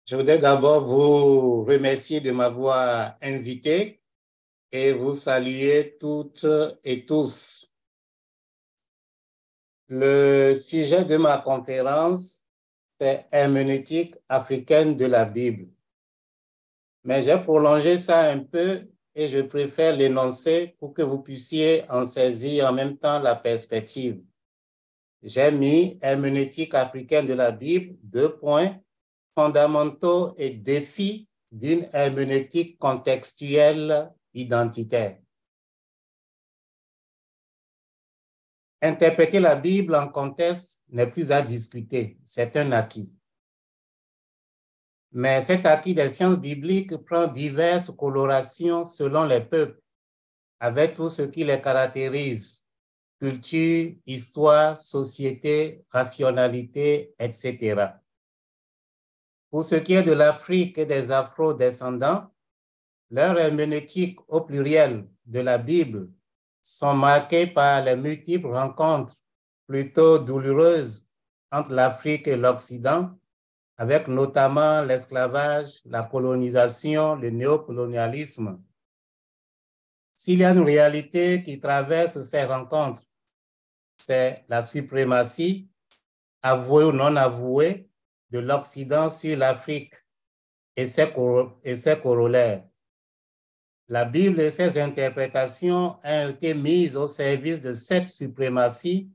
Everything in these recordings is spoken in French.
Je voudrais d'abord vous remercier de m'avoir invité et vous saluer toutes et tous. Le sujet de ma conférence, c'est herméneutique africaine de la Bible. Mais j'ai prolongé ça un peu et je préfère l'énoncer pour que vous puissiez en saisir en même temps la perspective. J'ai mis herméneutique africaine de la Bible, 2 points, fondamentaux et défis d'une herméneutique contextuelle identitaire. Interpréter la Bible en contexte n'est plus à discuter, c'est un acquis. Mais cet acquis des sciences bibliques prend diverses colorations selon les peuples, avec tout ce qui les caractérise, culture, histoire, société, rationalité, etc. Pour ce qui est de l'Afrique et des Afro-descendants, leur herméneutique au pluriel de la Bible sont marqués par les multiples rencontres plutôt douloureuses entre l'Afrique et l'Occident, avec notamment l'esclavage, la colonisation, le néocolonialisme. S'il y a une réalité qui traverse ces rencontres, c'est la suprématie, avouée ou non avouée, de l'Occident sur l'Afrique et ses corollaires. La Bible et ses interprétations ont été mises au service de cette suprématie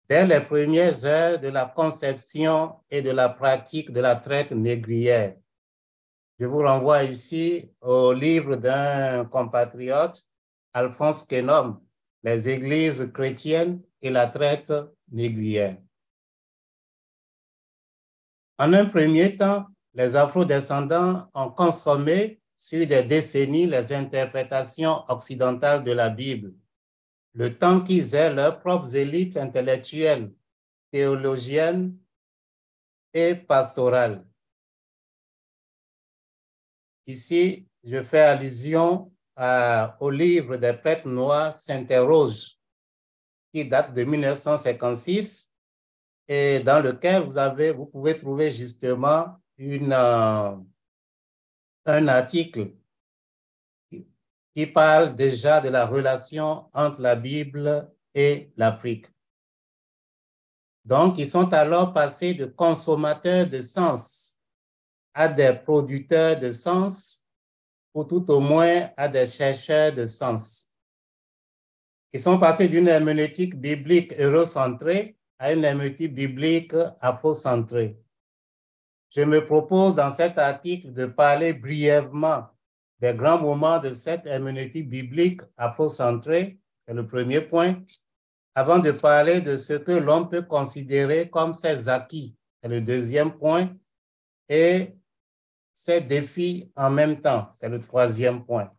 dès les premières heures de la conception et de la pratique de la traite négrière. Je vous renvoie ici au livre d'un compatriote, Alphonse Kenome, Les églises chrétiennes et la traite négrière. En un premier temps, les afro-descendants ont consommé sur des décennies les interprétations occidentales de la Bible, le temps qu'ils aient leurs propres élites intellectuelles, théologiennes et pastorales. Ici, je fais allusion au livre des prêtres noirs s'interrogent, qui date de 1956 et dans lequel vous pouvez trouver justement un article qui parle déjà de la relation entre la Bible et l'Afrique. Donc, ils sont alors passés de consommateurs de sens à des producteurs de sens, ou tout au moins à des chercheurs de sens. Ils sont passés d'une herméneutique biblique eurocentrée à une herméneutique biblique afrocentrée. Je me propose dans cet article de parler brièvement des grands moments de cette herméneutique biblique afrocentrée, c'est le premier point, avant de parler de ce que l'on peut considérer comme ses acquis, c'est le deuxième point, et ses défis en même temps, c'est le troisième point.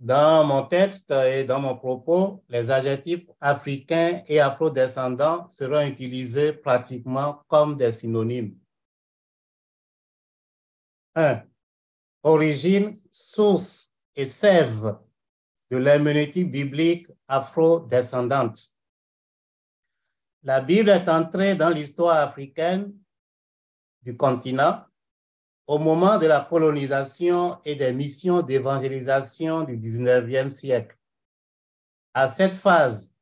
Dans mon texte et dans mon propos, les adjectifs africains et afro-descendants seront utilisés pratiquement comme des synonymes. 1. Origine, source et sève de l'herméneutique biblique afro-descendante. La Bible est entrée dans l'histoire africaine du continent au moment de la colonisation et des missions d'évangélisation du 19e siècle. À cette phase,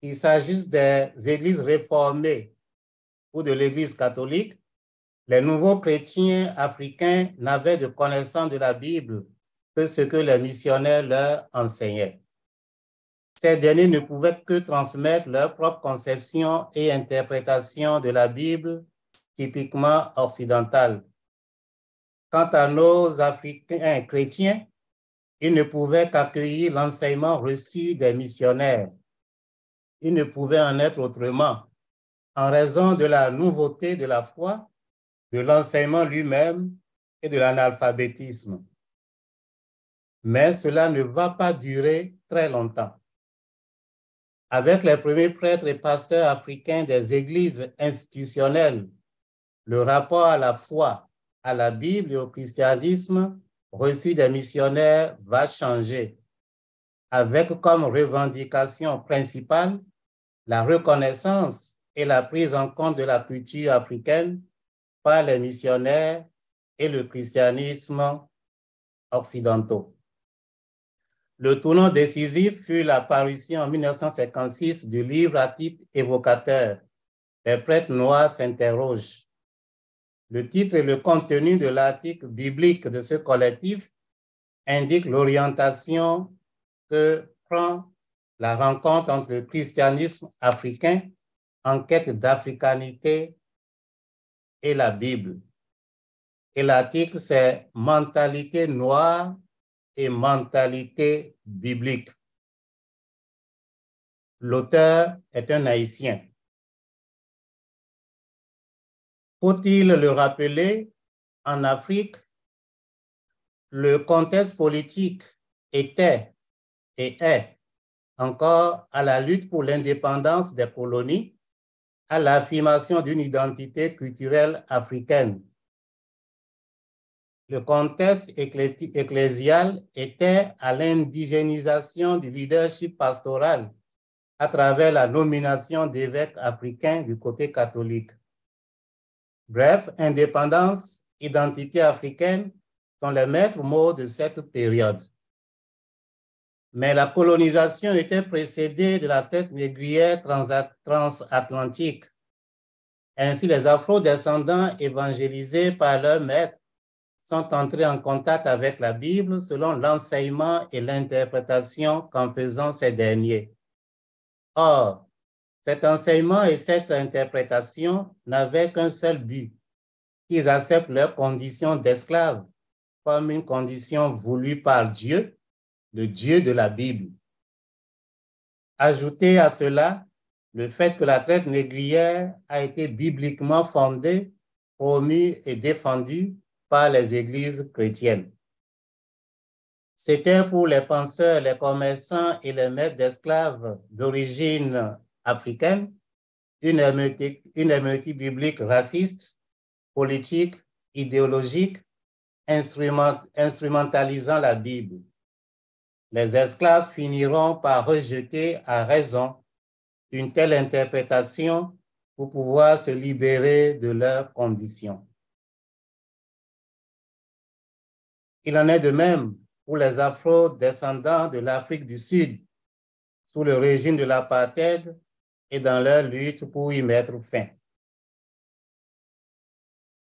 qu'il s'agisse des églises réformées ou de l'Église catholique, les nouveaux chrétiens africains n'avaient de connaissance de la Bible que ce que les missionnaires leur enseignaient. Ces derniers ne pouvaient que transmettre leur propre conception et interprétation de la Bible, typiquement occidentale. Quant à nos Africains chrétiens, ils ne pouvaient qu'accueillir l'enseignement reçu des missionnaires. Il ne pouvait en être autrement, en raison de la nouveauté de la foi, de l'enseignement lui-même et de l'analphabétisme. Mais cela ne va pas durer très longtemps. Avec les premiers prêtres et pasteurs africains des églises institutionnelles, le rapport à la foi, à la Bible et au christianisme reçu des missionnaires va changer, avec comme revendication principale la reconnaissance et la prise en compte de la culture africaine par les missionnaires et le christianisme occidentaux. Le tournant décisif fut l'apparition en 1956 du livre à titre évocateur « Les prêtres noirs s'interrogent ». Le titre et le contenu de l'article biblique de ce collectif indiquent l'orientation que prend la rencontre entre le christianisme africain en quête d'africanité et la Bible. Et l'article, c'est « Mentalité noire et mentalité biblique ». L'auteur est un Haïtien. Faut-il le rappeler, en Afrique, le contexte politique était et est encore à la lutte pour l'indépendance des colonies, à l'affirmation d'une identité culturelle africaine. Le contexte ecclésial était à l'indigénisation du leadership pastoral à travers la nomination d'évêques africains du côté catholique. Bref, indépendance, identité africaine sont les maîtres mots de cette période. Mais la colonisation était précédée de la traite négrière transatlantique. Ainsi, les afro-descendants évangélisés par leurs maîtres sont entrés en contact avec la Bible selon l'enseignement et l'interprétation qu'en faisant ces derniers. Or, cet enseignement et cette interprétation n'avaient qu'un seul but, qu'ils acceptent leur condition d'esclaves comme une condition voulue par Dieu, le Dieu de la Bible. Ajoutez à cela le fait que la traite négrière a été bibliquement fondée, promue et défendue par les églises chrétiennes. C'était pour les penseurs, les commerçants et les maîtres d'esclaves d'origine africaine une herméneutique biblique raciste, politique, idéologique, instrumentalisant la Bible. Les esclaves finiront par rejeter à raison une telle interprétation pour pouvoir se libérer de leurs conditions. Il en est de même pour les afro-descendants de l'Afrique du Sud sous le régime de l'apartheid et dans leur lutte pour y mettre fin.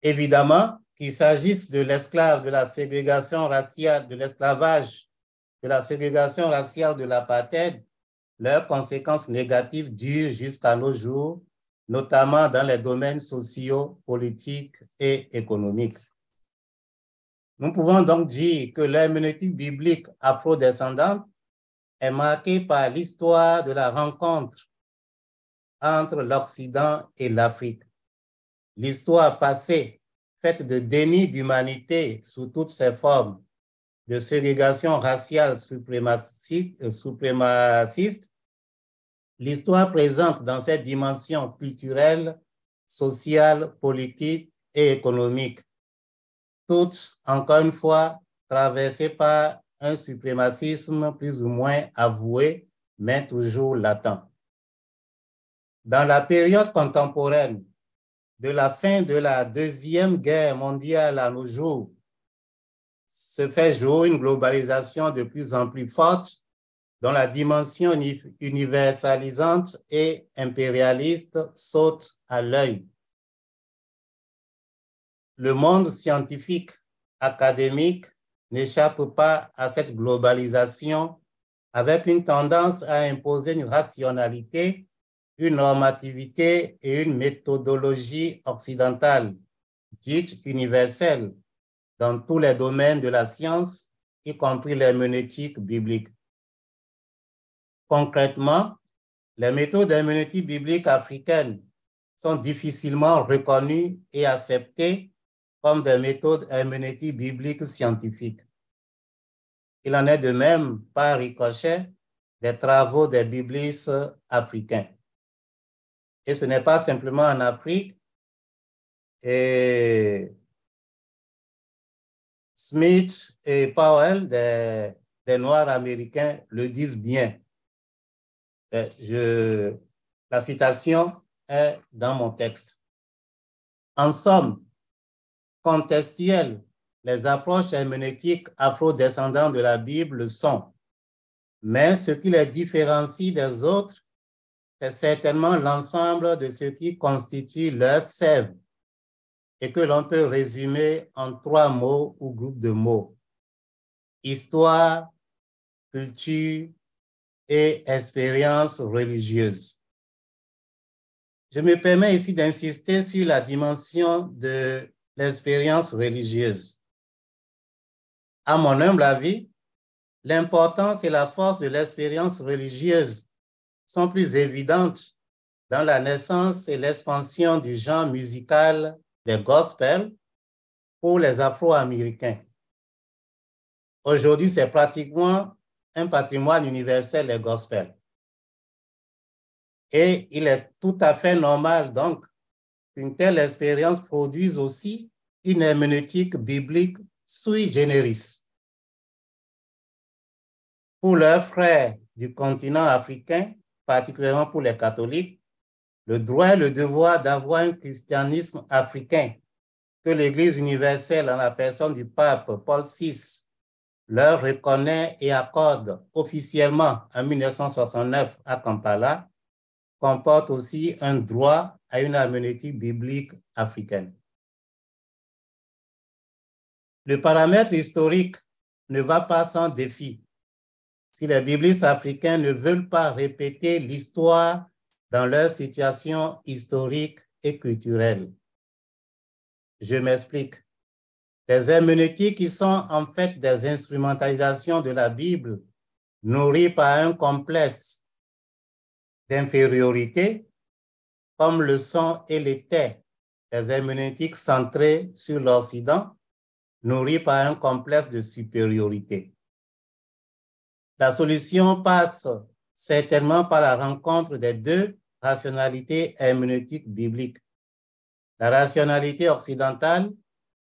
Évidemment, qu'il s'agisse de l'esclave, de la ségrégation raciale, de l'esclavage, de la ségrégation raciale de l'apartheid, leurs conséquences négatives durent jusqu'à nos jours, notamment dans les domaines sociaux, politiques et économiques. Nous pouvons donc dire que l'herméneutique biblique afro-descendante est marquée par l'histoire de la rencontre entre l'Occident et l'Afrique. L'histoire passée, faite de déni d'humanité sous toutes ses formes, de ségrégation raciale suprémaciste, l'histoire présente dans cette dimension culturelle, sociale, politique et économique, toutes, encore une fois, traversées par un suprémacisme plus ou moins avoué, mais toujours latent. Dans la période contemporaine, de la fin de la Deuxième Guerre mondiale à nos jours, se fait jour une globalisation de plus en plus forte dont la dimension universalisante et impérialiste saute à l'œil. Le monde scientifique, académique, n'échappe pas à cette globalisation avec une tendance à imposer une rationalité, une normativité et une méthodologie occidentale, dite universelle, dans tous les domaines de la science, y compris l'herméneutique biblique. Concrètement, les méthodes d'herméneutique biblique africaines sont difficilement reconnues et acceptées comme des méthodes herméneutiques bibliques scientifiques. Il en est de même, par ricochet, des travaux des biblistes africains. Et ce n'est pas simplement en Afrique. Et Smith et Powell, des Noirs américains, le disent bien. La citation est dans mon texte. En somme, contextuelles, les approches herméneutiques afro-descendantes de la Bible le sont. Mais ce qui les différencie des autres, c'est certainement l'ensemble de ce qui constitue leur sève et que l'on peut résumer en 3 mots ou groupes de mots: histoire, culture et expérience religieuse. Je me permets ici d'insister sur la dimension de l'expérience religieuse. À mon humble avis, l'importance et la force de l'expérience religieuse sont plus évidentes dans la naissance et l'expansion du genre musical des gospels pour les Afro-Américains. Aujourd'hui, c'est pratiquement un patrimoine universel, les gospels. Et il est tout à fait normal, donc, qu'une telle expérience produise aussi une herméneutique biblique sui generis. Pour leurs frères du continent africain, particulièrement pour les catholiques, le droit et le devoir d'avoir un christianisme africain que l'Église universelle, en la personne du pape Paul VI, leur reconnaît et accorde officiellement en 1969 à Kampala, comporte aussi un droit à une herméneutique biblique africaine. Le paramètre historique ne va pas sans défi. Si les biblistes africains ne veulent pas répéter l'histoire dans leur situation historique et culturelle. Je m'explique. Les herméneutiques qui sont en fait des instrumentalisations de la Bible nourries par un complexe d'infériorité, comme le sont et l'étaient les herméneutiques centrées sur l'Occident, nourries par un complexe de supériorité. La solution passe certainement par la rencontre des 2 rationalités herméneutiques bibliques, la rationalité occidentale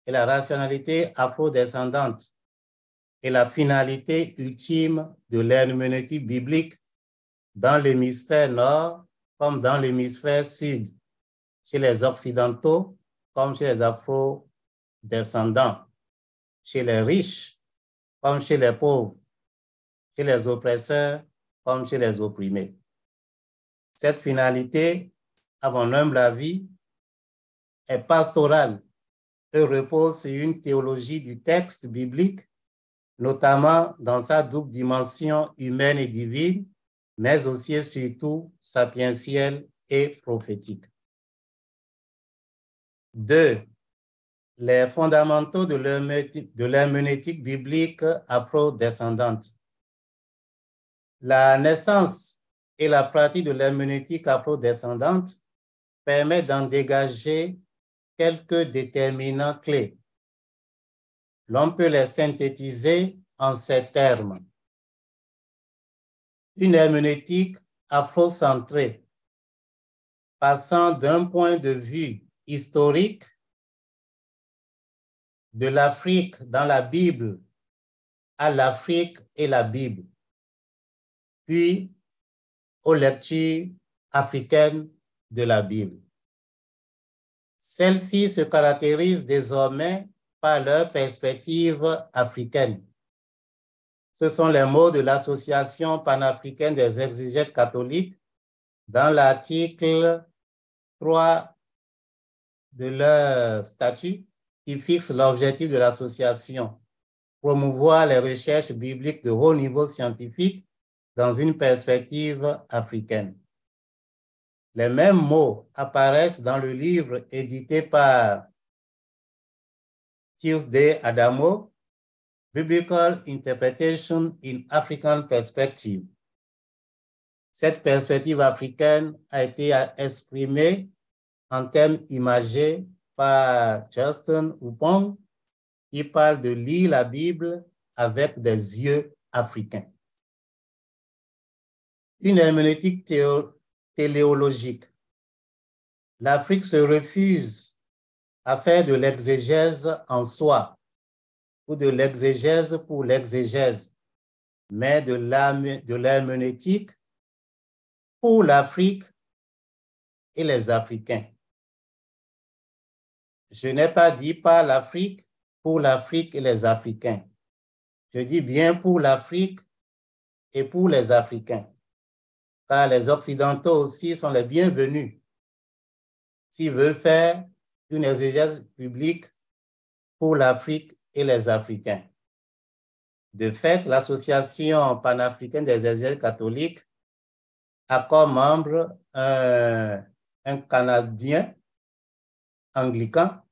et la rationalité afro-descendante, et la finalité ultime de l'herméneutique biblique dans l'hémisphère nord comme dans l'hémisphère sud, chez les occidentaux comme chez les afro-descendants, chez les riches comme chez les pauvres, chez les oppresseurs comme chez les opprimés. Cette finalité, à mon humble avis, est pastorale et repose sur une théologie du texte biblique, notamment dans sa double dimension humaine et divine, mais aussi et surtout sapientielle et prophétique. 2. Les fondamentaux de l'herméneutique biblique afro-descendante. La naissance et la pratique de l'herméneutique afro-descendante permettent d'en dégager quelques déterminants clés. L'on peut les synthétiser en ces termes. Une herméneutique afrocentrée, passant d'un point de vue historique de l'Afrique dans la Bible à l'Afrique et la Bible, puis aux lectures africaines de la Bible. Celles-ci se caractérisent désormais par leur perspective africaine. Ce sont les mots de l'Association panafricaine des exégètes catholiques dans l'article 3 de leur statut qui fixe l'objectif de l'association: promouvoir les recherches bibliques de haut niveau scientifique dans une perspective africaine. Les mêmes mots apparaissent dans le livre édité par Tuesday Adamo, Biblical Interpretation in African Perspective. Cette perspective africaine a été exprimée en termes imagés par Justin Upong, qui parle de lire la Bible avec des yeux africains. Une herméneutique téléologique. L'Afrique se refuse à faire de l'exégèse en soi ou de l'exégèse pour l'exégèse, mais de l'herméneutique pour l'Afrique et les Africains. Je n'ai pas dit par l'Afrique, pour l'Afrique et les Africains. Je dis bien pour l'Afrique et pour les Africains, car les Occidentaux aussi sont les bienvenus s'ils veulent faire une exégèse biblique pour l'Afrique et les Africains. De fait, l'Association panafricaine des exégètes catholiques a comme membre un Canadien anglican,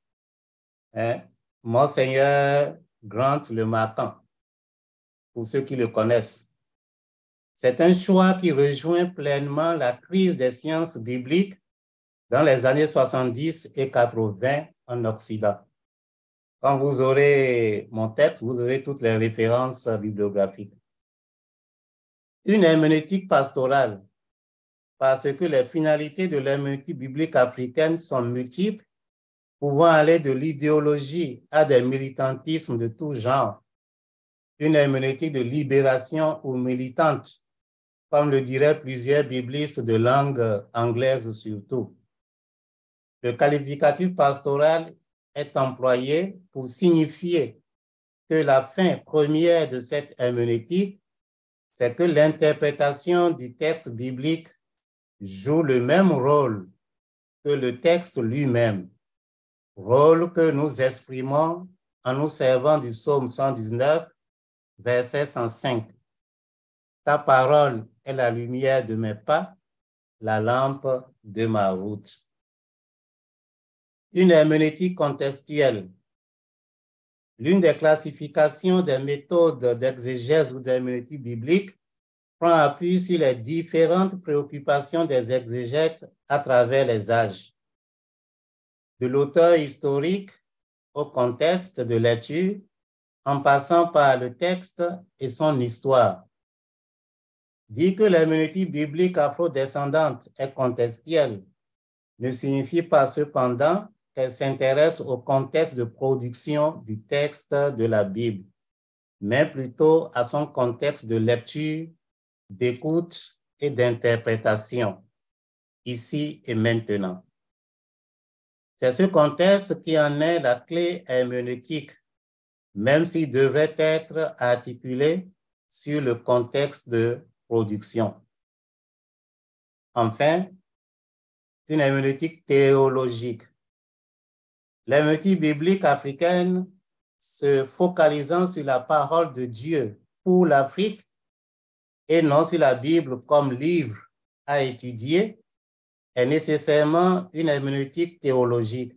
Monseigneur Grant Le Marquand, pour ceux qui le connaissent. C'est un choix qui rejoint pleinement la crise des sciences bibliques dans les années 70 et 80 en Occident. Quand vous aurez mon texte, vous aurez toutes les références bibliographiques. Une herméneutique pastorale, parce que les finalités de l'herméneutique biblique africaine sont multiples, pouvant aller de l'idéologie à des militantismes de tout genre. Une herméneutique de libération ou militante, comme le diraient plusieurs biblistes de langue anglaise surtout. Le qualificatif pastoral est employé pour signifier que la fin première de cette herméneutique, c'est que l'interprétation du texte biblique joue le même rôle que le texte lui-même, rôle que nous exprimons en nous servant du psaume 119, verset 105. Ta parole est la lumière de mes pas, la lampe de ma route. Une herméneutique contextuelle. L'une des classifications des méthodes d'exégèse ou d'herméneutique biblique prend appui sur les différentes préoccupations des exégètes à travers les âges. De l'auteur historique au contexte de lecture, en passant par le texte et son histoire. Dire que l'herméneutique biblique afro-descendante est contextuelle ne signifie pas cependant qu'elle s'intéresse au contexte de production du texte de la Bible, mais plutôt à son contexte de lecture, d'écoute et d'interprétation, ici et maintenant. C'est ce contexte qui en est la clé herméneutique, même s'il devrait être articulé sur le contexte de production. Enfin, une herméneutique théologique. L'herméneutique biblique africaine, se focalisant sur la parole de Dieu pour l'Afrique et non sur la Bible comme livre à étudier, est nécessairement une herméneutique théologique.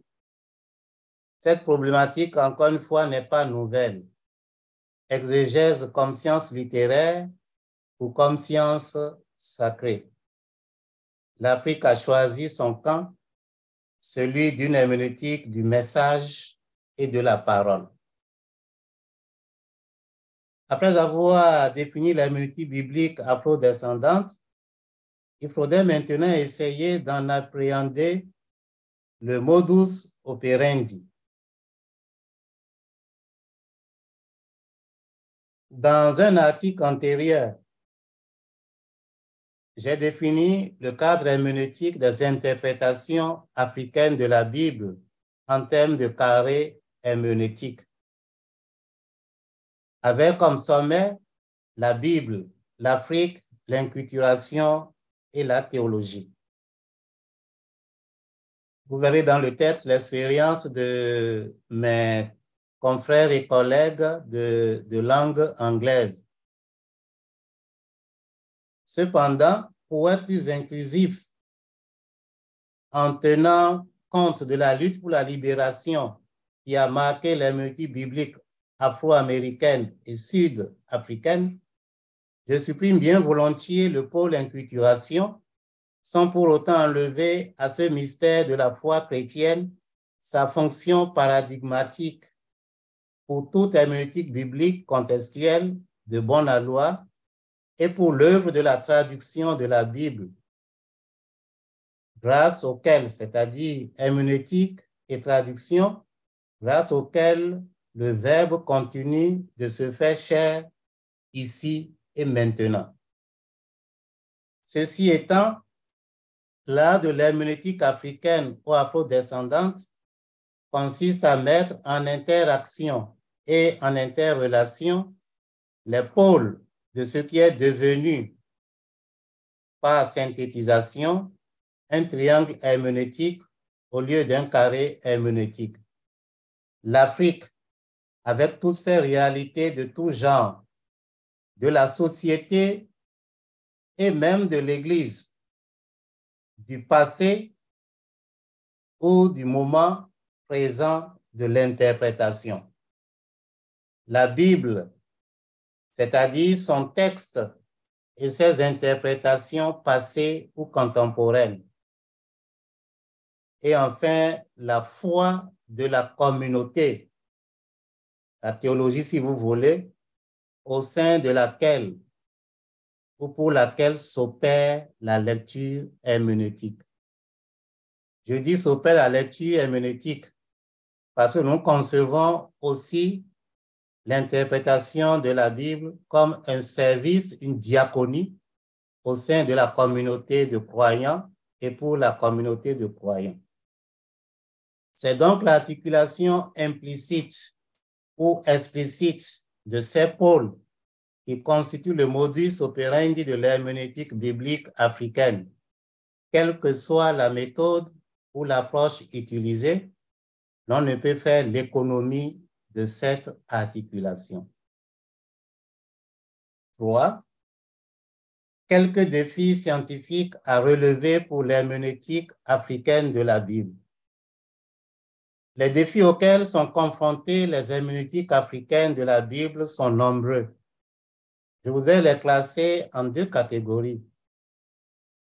Cette problématique, encore une fois, n'est pas nouvelle. Exégèse comme science littéraire ou comme science sacrée. L'Afrique a choisi son camp, celui d'une herméneutique du message et de la parole. Après avoir défini l'herméneutique biblique afro-descendante, il faudrait maintenant essayer d'en appréhender le modus operandi. Dans un article antérieur, j'ai défini le cadre herméneutique des interprétations africaines de la Bible en termes de carré herméneutique, avec comme sommet la Bible, l'Afrique, l'inculturation et la théologie. Vous verrez dans le texte l'expérience de mes confrères et collègues de langue anglaise. Cependant, pour être plus inclusif, en tenant compte de la lutte pour la libération qui a marqué l'herméneutique biblique afro-américaine et sud-africaine, je supprime bien volontiers le pôle inculturation sans pour autant enlever à ce mystère de la foi chrétienne sa fonction paradigmatique pour toute herméneutique biblique contextuelle de bon aloi et pour l'œuvre de la traduction de la Bible, grâce auquel, c'est-à-dire herméneutique et traduction, grâce auquel le Verbe continue de se faire chair ici et maintenant. Ceci étant, l'art de l'herméneutique africaine ou afro-descendante consiste à mettre en interaction et en interrelation les pôles de ce qui est devenu, par synthétisation, un triangle herméneutique au lieu d'un carré herméneutique. L'Afrique, avec toutes ses réalités de tout genre, de la société et même de l'Église, du passé ou du moment présent de l'interprétation. La Bible, c'est-à-dire son texte et ses interprétations passées ou contemporaines. Et enfin, la foi de la communauté, la théologie si vous voulez, au sein de laquelle ou pour laquelle s'opère la lecture herméneutique. Je dis s'opère la lecture herméneutique parce que nous concevons aussi l'interprétation de la Bible comme un service, une diaconie au sein de la communauté de croyants et pour la communauté de croyants. C'est donc l'articulation implicite ou explicite de ces pôles qui constituent le modus operandi de l'herméneutique biblique africaine, quelle que soit la méthode ou l'approche utilisée, l'on ne peut faire l'économie de cette articulation. 3. Quelques défis scientifiques à relever pour l'herméneutique africaine de la Bible. Les défis auxquels sont confrontées les herméneutiques africaines de la Bible sont nombreux. Je voudrais les classer en deux catégories.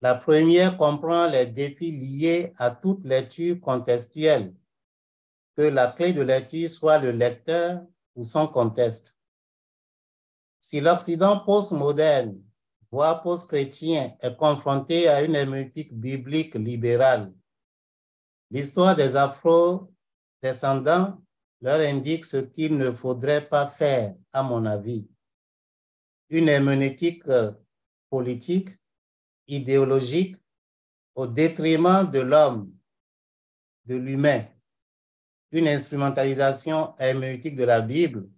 La première comprend les défis liés à toute lecture contextuelle, que la clé de lecture soit le lecteur ou son contexte. Si l'Occident postmoderne, voire post-chrétien, est confronté à une herméneutique biblique libérale, l'histoire des Afro-descendants leur indique ce qu'il ne faudrait pas faire, à mon avis. Une herméneutique politique, idéologique, au détriment de l'homme, de l'humain. Une instrumentalisation herméneutique de la Bible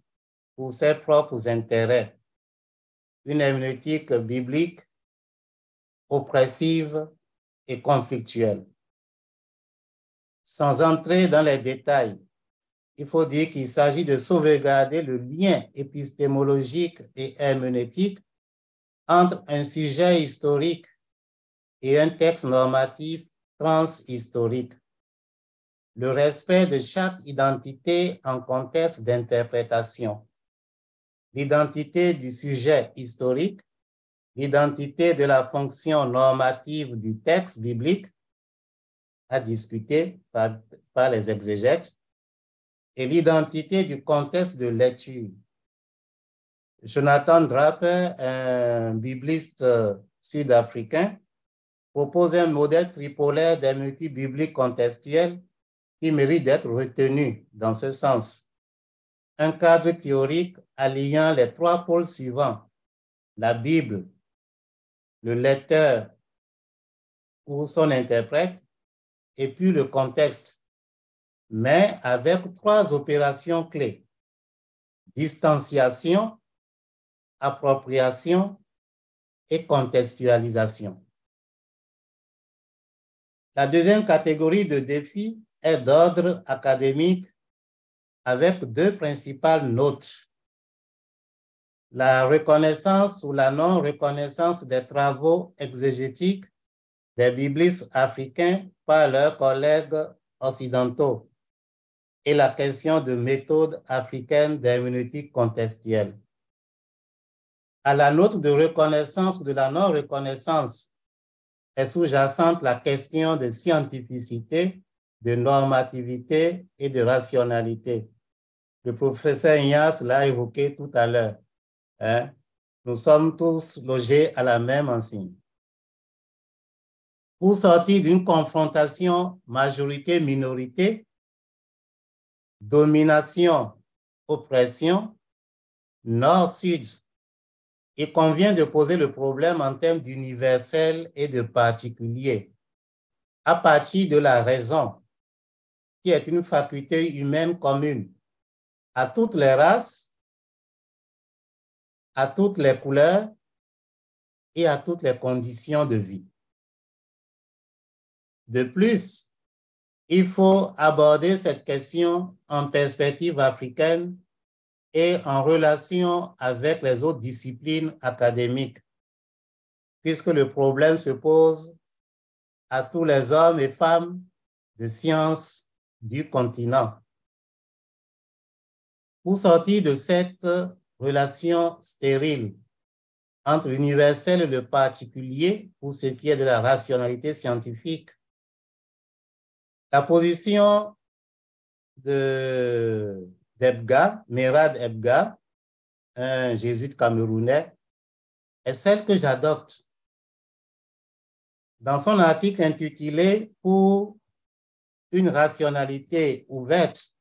pour ses propres intérêts. Une herméneutique biblique oppressive et conflictuelle. Sans entrer dans les détails, il faut dire qu'il s'agit de sauvegarder le lien épistémologique et herméneutique entre un sujet historique et un texte normatif transhistorique. Le respect de chaque identité en contexte d'interprétation. L'identité du sujet historique, l'identité de la fonction normative du texte biblique à discuter par les exégètes et l'identité du contexte de lecture. Jonathan Draper, un bibliste sud-africain, propose un modèle tripolaire d'herméneutique biblique contextuelle qui mérite d'être retenu dans ce sens. Un cadre théorique alliant les trois pôles suivants, la Bible, le lecteur ou son interprète, et puis le contexte, mais avec trois opérations clés: distanciation, appropriation et contextualisation. La deuxième catégorie de défis est d'ordre académique avec deux principales notes. La reconnaissance ou la non-reconnaissance des travaux exégétiques des biblistes africains par leurs collègues occidentaux et la question de méthode africaine d'herméneutique contextuelle. À la note de reconnaissance ou de la non-reconnaissance est sous-jacente la question de scientificité, de normativité et de rationalité. Le professeur Ignace l'a évoqué tout à l'heure. Nous sommes tous logés à la même enseigne. Pour sortir d'une confrontation majorité-minorité, domination-oppression, nord-sud, il convient de poser le problème en termes d'universel et de particulier, à partir de la raison, qui est une faculté humaine commune à toutes les races, à toutes les couleurs et à toutes les conditions de vie. De plus, il faut aborder cette question en perspective africaine et en relation avec les autres disciplines académiques, puisque le problème se pose à tous les hommes et femmes de sciences du continent. Pour sortir de cette relation stérile entre l'universel et le particulier pour ce qui est de la rationalité scientifique, la position d'Ebga, Merad Ebga, un jésuite camerounais, est celle que j'adopte. Dans son article intitulé « Pour une rationalité ouverte,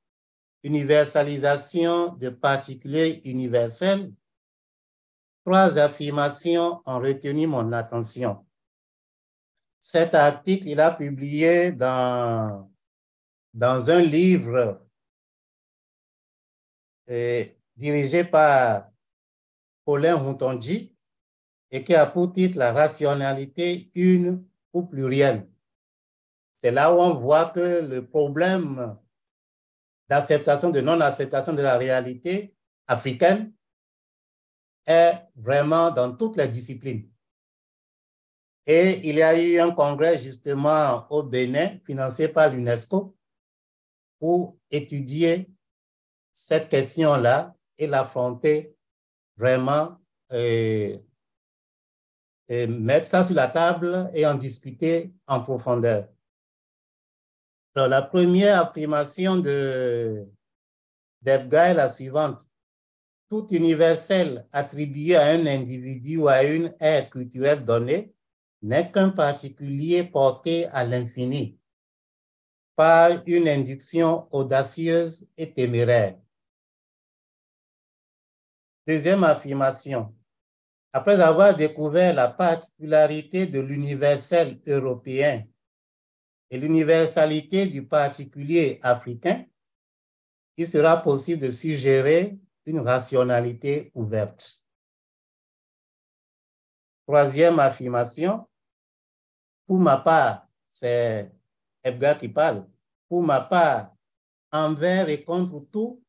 universalisation de particuliers universels », 3 affirmations ont retenu mon attention. Cet article, il a publié dans un livre dirigé par Paulin Routonji et qui a pour titre « La rationalité une ou plurielle ». C'est là où on voit que le problème d'acceptation, de non-acceptation de la réalité africaine est vraiment dans toutes les disciplines. Et il y a eu un congrès justement au Bénin, financé par l'UNESCO, pour étudier cette question-là et l'affronter vraiment, et mettre ça sur la table et en discuter en profondeur. Alors, la première affirmation d'Ebga est la suivante. Tout universel attribué à un individu ou à une ère culturelle donnée n'est qu'un particulier porté à l'infini par une induction audacieuse et téméraire. Deuxième affirmation. Après avoir découvert la particularité de l'universel européen et l'universalité du particulier africain, il sera possible de suggérer une rationalité ouverte. Troisième affirmation, pour ma part, c'est Ebga qui parle, pour ma part, envers et contre tout,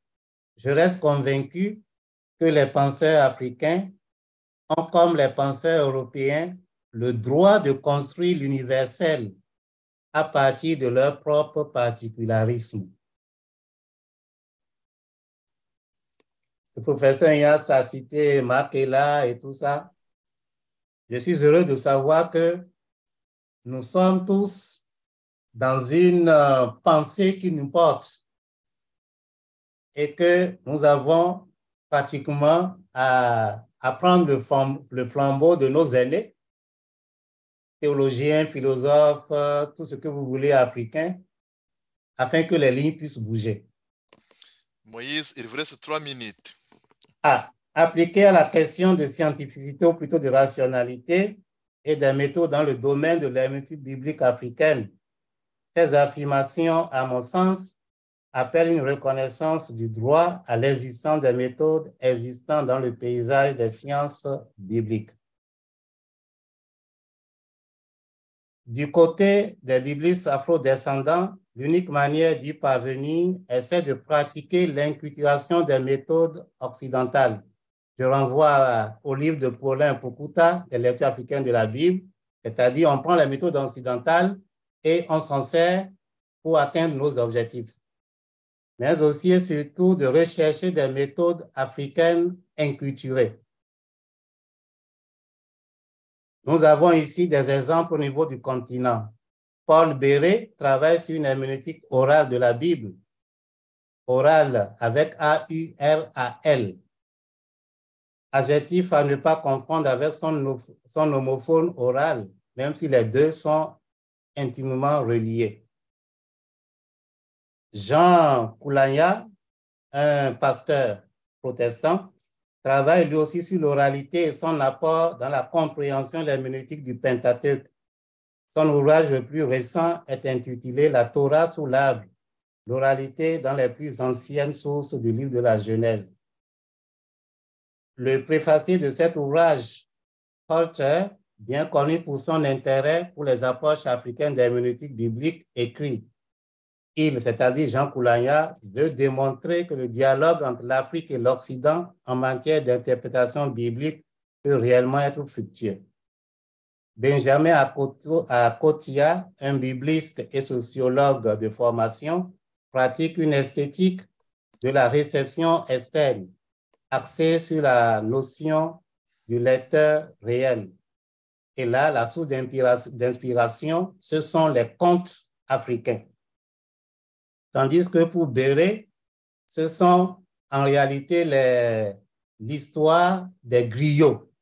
je reste convaincu que les penseurs africains ont, comme les penseurs européens, le droit de construire l'universel à partir de leur propre particularisme. Le professeur Ias a cité Makela et tout ça. Je suis heureux de savoir que nous sommes tous dans une pensée qui nous porte et que nous avons pratiquement à prendre le flambeau de nos aînés, théologiens, philosophes, tout ce que vous voulez africains, afin que les lignes puissent bouger. Moïse, il vous reste 3 minutes. Appliquer à la question de scientificité ou plutôt de rationalité et des méthodes dans le domaine de l'herméneutique biblique africaine. Ces affirmations, à mon sens, appellent une reconnaissance du droit à l'existence des méthodes existant dans le paysage des sciences bibliques. Du côté des biblistes afro-descendants, l'unique manière d'y parvenir est celle de pratiquer l'inculturation des méthodes occidentales. Je renvoie au livre de Paulin Pukuta, les lectures africaines de la Bible, c'est-à-dire on prend les méthodes occidentales et on s'en sert pour atteindre nos objectifs. Mais aussi et surtout de rechercher des méthodes africaines inculturées. Nous avons ici des exemples au niveau du continent. Paul Béré travaille sur une herméneutique orale de la Bible, orale avec A-U-R-A-L. Adjectif à ne pas confondre avec son homophone oral, même si les deux sont intimement reliés. Jean Koulanya, un pasteur protestant, travaille lui aussi sur l'oralité et son apport dans la compréhension de l'herméneutique du Pentateuque. Son ouvrage le plus récent est intitulé « La Torah sous l'arbre, l'oralité dans les plus anciennes sources du livre de la Genèse. Le préfacier de cet ouvrage, Holter, bien connu pour son intérêt pour les approches africaines d'herméneutique biblique, écrit: il, c'est-à-dire Jean Koulanya, veut démontrer que le dialogue entre l'Afrique et l'Occident en matière d'interprétation biblique peut réellement être fructueux. Benjamin Akotia, un bibliste et sociologue de formation, pratique une esthétique de la réception externe, axée sur la notion du lecteur réel. Et là, la source d'inspiration, ce sont les contes africains. Tandis que pour Béret, ce sont en réalité l'histoire des griots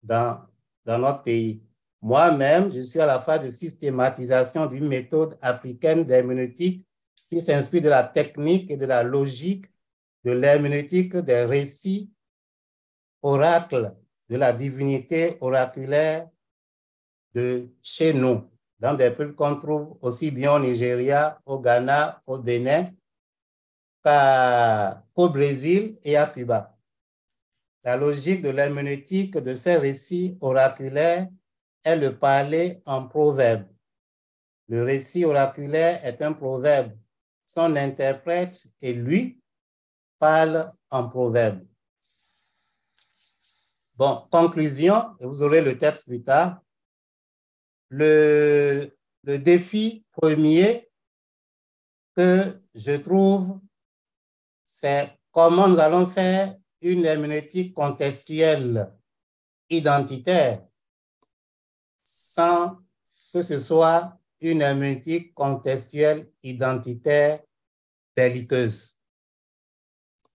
dans notre pays. Moi-même, je suis à la phase de systématisation d'une méthode africaine d'herméneutique qui s'inspire de la technique et de la logique de l'herméneutique des récits oracles de la divinité oraculaire de chez nous, dans des peuples qu'on trouve aussi bien au Nigeria, au Ghana, au Bénin, qu'au Brésil et à Cuba. La logique de l'herméneutique de ces récits oraculaires est le parler en proverbe. Le récit oraculaire est un proverbe. Son interprète et lui parle en proverbe. Bon, conclusion, et vous aurez le texte plus tard. Le défi premier que je trouve, c'est comment nous allons faire une herméneutique contextuelle identitaire sans que ce soit une herméneutique contextuelle identitaire belliqueuse.